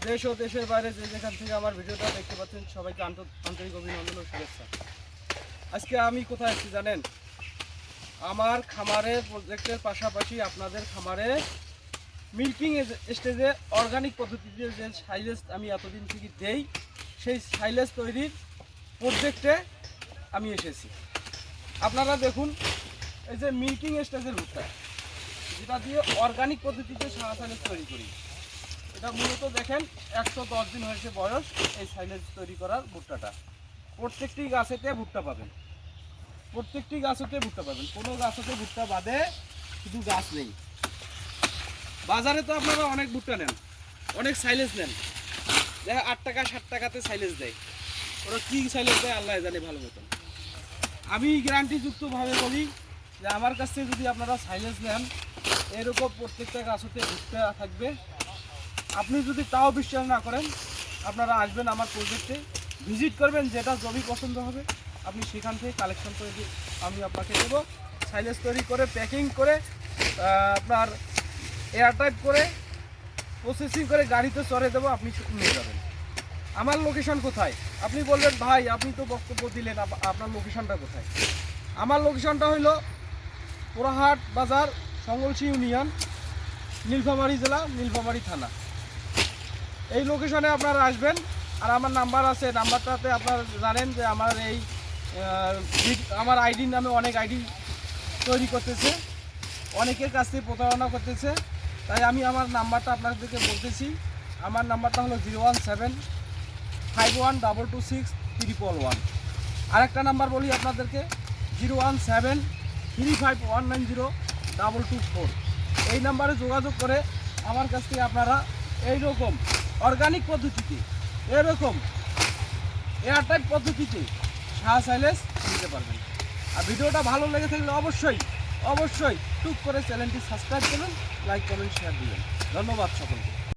দেশ ও দেশের বাইরে যে যেখান থেকে আমার ভিডিওটা দেখতে পাচ্ছেন সবাইকে আন্তরিক অভিনন্দন ও শুভেচ্ছা। আজকে আমি কোথায় আছি জানেন? আমার খামারের প্রজেক্টের পাশাপাশি আপনাদের খামারে মিল্কিং স্টেজে অর্গানিক পদ্ধতিতে যে সাইলেজ আমি এতদিন থেকে দেই, সেই সাইলেজ তৈরির প্রজেক্টে আমি এসেছি। আপনারা দেখুন, এই যে মিল্কিং স্টেজের ভুট্টা, যেটা দিয়ে অর্গানিক পদ্ধতিতে সাইলেজ তৈরি করি, এটা মূলত দেখেন 110 দিন হয়েছে বয়স এই সাইলেজ তৈরি করার ভুট্টাটা। প্রত্যেকটি গাছেতে ভুট্টা পাবেন, প্রত্যেকটি গাছেতে ভুট্টা পাবেন, কোনো গাছেতে ভুট্টা বাদে শুধু গাছ নেই। বাজারে তো আপনারা অনেক ভুট্টা নেন, অনেক সাইলেজ নেন, দেখা 8 টাকা 7 টাকাতে সাইলেজ দেয়। ওরা কী সাইলেজ দেয় আল্লাহ জানে ভালো মতন। আমি গ্যারান্টিযুক্তভাবে বলি যে আমার কাছ থেকে যদি আপনারা সাইলেজ নেন, এরকম প্রত্যেকটা গাছেতে ভুট্টা থাকবে। আপনি যদি তাও বিশ্বাস না করেন, আপনারা আসবেন আমার প্রজেক্টে, ভিজিট করবেন, যেটা জমি পছন্দ হবে আপনি সেখান থেকে কালেকশন করে আমি আপনাকে দেবো। সাইলেজ তৈরি করে প্যাকিং করে আপনার এয়ারটাইট করে প্রসেসিং করে গাড়িতে চড়ে দেবো, আপনি নিয়ে যাবেন। আমার লোকেশন কোথায়? আপনি বলবেন ভাই আপনি তো বক্তব্য দিলেন, আপনার লোকেশনটা কোথায়? আমার লোকেশনটা হইল পোড়াহাট বাজার, সঙ্গলসি ইউনিয়ন, নীলফামারী জেলা, নীলফামারী থানা। এই লোকেশনে আপনারা আসবেন। আর আমার নাম্বার আছে, নাম্বারটাতে আপনারা জানেন যে আমার আইডির নামে অনেক আইডি তৈরি করতেছে, অনেকের কাছ থেকে প্রতারণা করতেছে। তাই আমি আমার নাম্বারটা আপনাদেরকে বলতেছি। আমার নাম্বারটা হলো 01751226311। আরেকটা নাম্বার বলি আপনাদেরকে, 01735190224। এই নাম্বারে যোগাযোগ করে আমার কাছ থেকে আপনারা এইরকম অর্গানিক পদ্ধতিতে, এরকম এয়ারটাইট পদ্ধতিতে সাইলেজ নিতে পারবেন। আর ভিডিওটা ভালো লেগে থাকলে অবশ্যই টুক করে চ্যানেলটি সাবস্ক্রাইব করবেন, লাইক কমেন্ট শেয়ার দিবেন। ধন্যবাদ সকলকে।